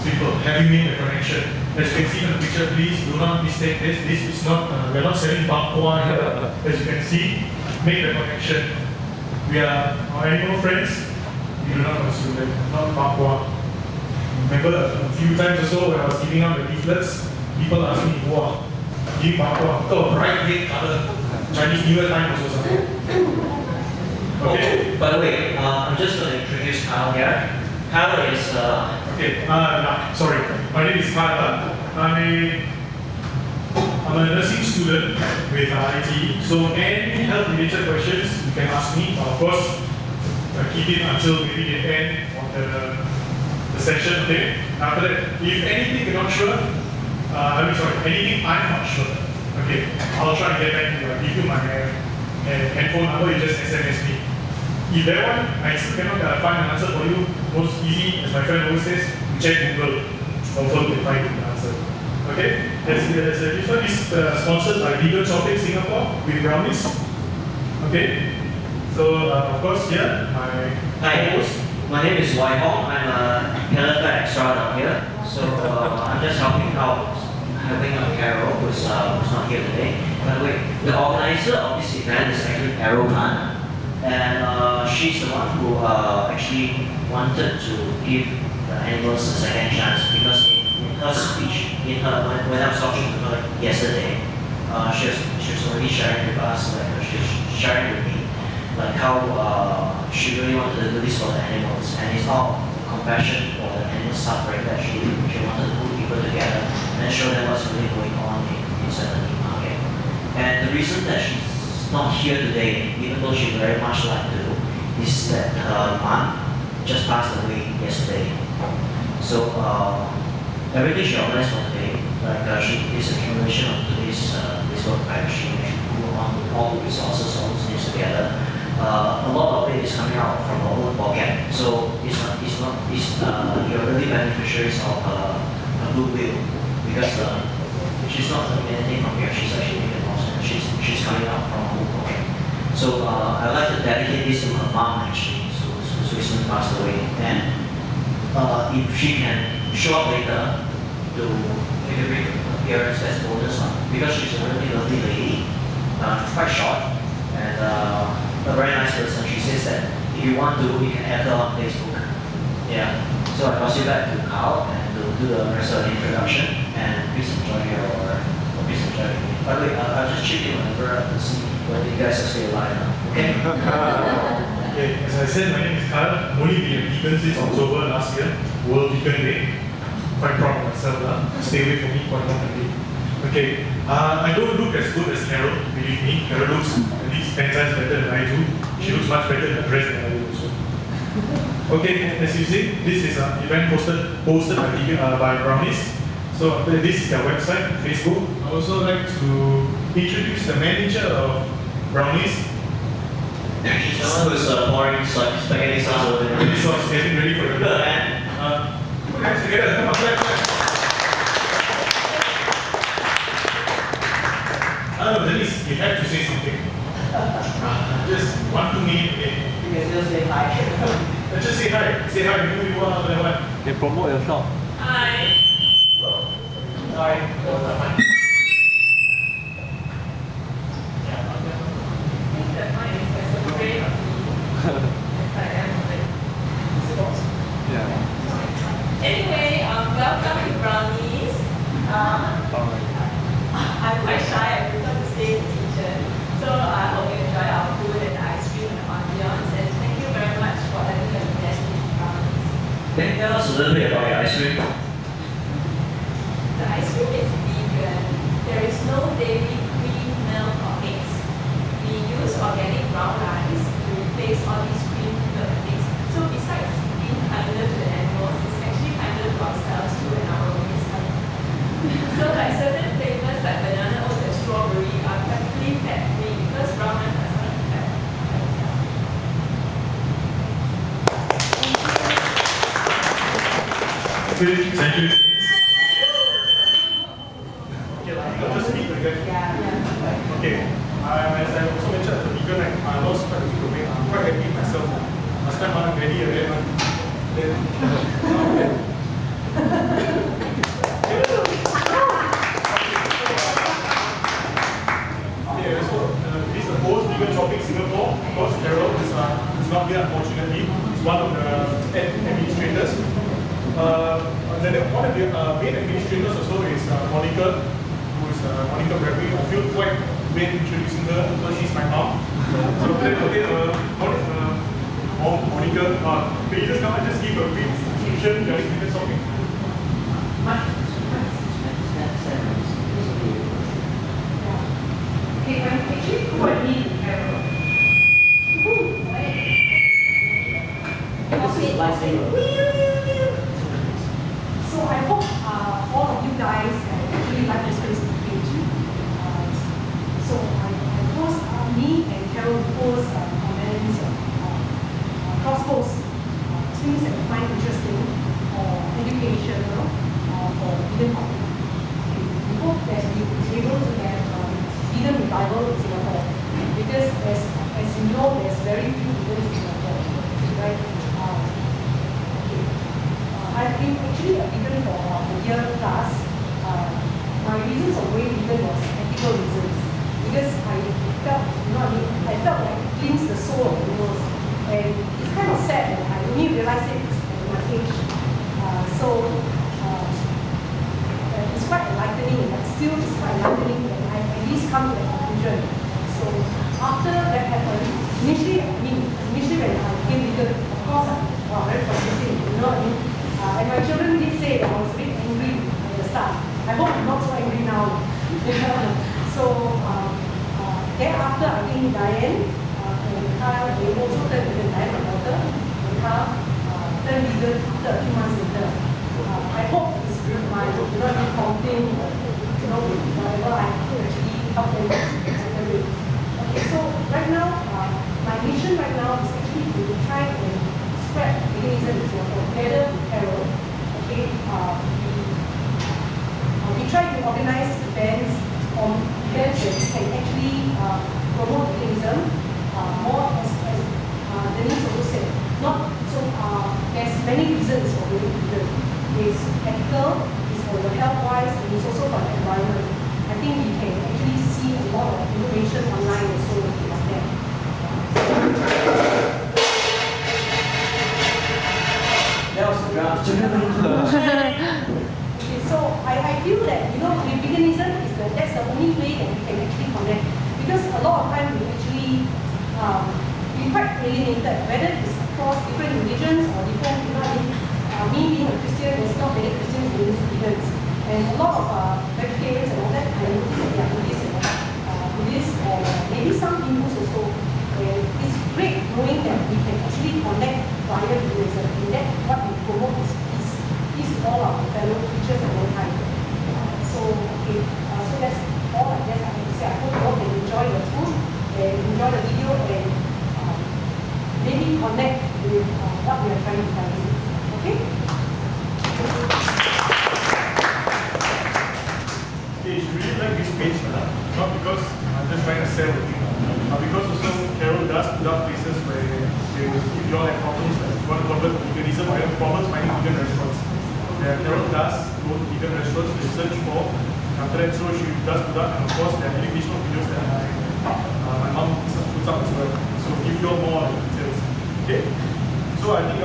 people. Have you made the connection? As you can see in the picture, please do not mistake this. This is not, we're not selling bakwa here. As you can see, make the connection. We are our animal friends. We do not consume them, not bakwa. Remember a few times or so when I was giving out the leaflets, people asked me, wow, give bakwa, got a bright red color. Chinese New Year time also something. Okay? Oh, by the way, I'm just going to introduce Kyle here. Kyle is... sorry. My name is Kyle. I'm a nursing student with IT. So any health related questions, you can ask me. Of course, keep it until maybe the end of the session. Okay? After that, if anything you're not sure, anything I'm not sure, okay, I'll try and get back to you. I'll give you my handphone number, you just SMS me. If that one, I still cannot find an answer for you, most easy, as my friend always says, you check Google, confirm you find the answer. Okay? This one is sponsored by Legal Shopping Singapore with Brownies. Okay? So, of course, here, my host. My name is Wai Hong. I'm a calendar extra down here. So, I'm just helping out Carol, who's not here today. By the way, the organizer of this event is actually Carol Han. And she's the one who actually wanted to give the animals a second chance because in her speech, when I was talking to her yesterday, she was already sharing with us, she was sharing with me, how she really wanted to do this for the animals, and it's all compassion for the animal suffering that she wanted to put people together and show them what's really going on inside the meat market. And the reason that she's not here today, even though she very much like to, is that her mom just passed away yesterday. So everything she organized for today, it's a accumulation of today's this work, right? She put on all the resources, all these things together. A lot of it is coming out from her own pocket. So you're really beneficiaries of her goodwill because she's not doing anything from here. She's actually making a loss, and she's coming out from her own pocket. So I'd like to dedicate this to her mom actually, who's recently passed away. And if she can show up later to make a brief appearance, that's bonus one. Because she's a really lovely lady, quite short, and a very nice person. She says that if you want to, you can add her on Facebook. Yeah. So I pass you back to Carl and to do the rest of the introduction. And please enjoy please enjoy me. By the way, I'll just check in whenever to see whether you guys are still alive now. Okay? Okay, as I said, my name is Kyle. I'm only been a vegan since October last year, World Vegan Day. Quite proud of myself. Stay away from me quite often. Okay, I don't look as good as Carol, believe me. Carol looks at least 10 times better than I do. She looks much better in the dress than I do also. Okay, as you see, this is an event posted by Brownies. So this is their website, Facebook. I also like to introduce the manager of Brownies. She's the one who's pouring spaghetti sauce over there. Spaghetti sauce, getting ready for the event. Put hands together, come on, clap. Denise, you have to say something. Just 1-2 minutes. You can still say hi. Let's just say hi. Say hi to who you are. You promote your shop. Hi. Hi. Anyway, welcome to Brownies. I'm quite shy, I prefer to stay in the kitchen. So I hope you enjoy our food and ice cream and ambiance. And thank you very much for having us guest in Brownies. Can you tell us a little bit about your ice cream? The ice cream is vegan. There is no dairy, cream, milk, or eggs. We use organic brown rice to replace all these cream, milk, and eggs. So besides being kinder to the animals, it's actually kinder to ourselves too and our own stomach. So like certain flavors like banana oat and strawberry are practically fat-free because brown rice does not have fat. Thank you. Okay, as I also mentioned at the beginning, I lost quite a bit of weight. I'm quite happy myself. Last time I'm very one of the main administrators also is Monica, who is Monica Bradley. I feel quite weird introducing her because she's my mom. So Monica, can you just come and just give a brief introduction regarding this topic? Okay, I'm actually quite new to Carol. So I hope all of you guys actually like this Facebook page. So I post, me and Carol post comments, cross post things that we find interesting or educational for vegan public. We hope that we will be able to have vegan revival in Singapore, because as you know, there's very few vegans in Singapore, right? I've been actually a vegan for a year plus. My reasons of going vegan was ethical reasons, because I felt, you know what I mean, I felt like it cleans the soul of animals, and it's kind of sad that I only realized it at my age. It's quite enlightening, but still it's quite enlightening that I at least come to a conclusion. So after that happened, initially when I became vegan, of course, very frustrating, you know what I mean? And my children did say that I was a bit angry at the start. I hope I'm not so angry now. Thereafter, I think Diane and Kyle, they also turned vegan. Diane, my daughter, and Kyle turned vegan after a few months later. I hope it's my, you know, prompting, you know, whatever I could actually help them tackle it. Okay, so right now, my mission right now is actually to try and spread veganism in Singapore together with Carol. Okay, we try to organize events that can actually promote veganism more as Denise also said. Not so there's many reasons for going vegan. It's ethical, it's for your health wise, and it's also for the environment. I think we can actually see a lot of information online also about that. That was the draft. Okay, so I feel that, you know, with veganism that's the only way that we can actually connect, because a lot of time we actually be quite alienated, whether it's across different religions or different, you know, me being a Christian, there's not many Christians who are vegans, and a lot of vegetarians and all that, I notice that they are Buddhists and maybe some Hindus also. And it's great knowing that we can actually connect via veganism, and that what we promote is peace. Peace to all our fellow creatures and mankind. So that's all I guess I have to say. I hope you all can enjoy the food and enjoy the video and maybe connect with what we are trying to tell you. Okay? Okay, you really like this page, not because I'm just trying to sell the thing, but because also Carol does put up places where if you all have problems, like you want to convert to veganism or you have problems finding vegan restaurants. Carol does go to vegan restaurants to search for. After that, so she does put up, and of course there are educational videos that my mom puts up as well. So give you all more details. Okay? So I think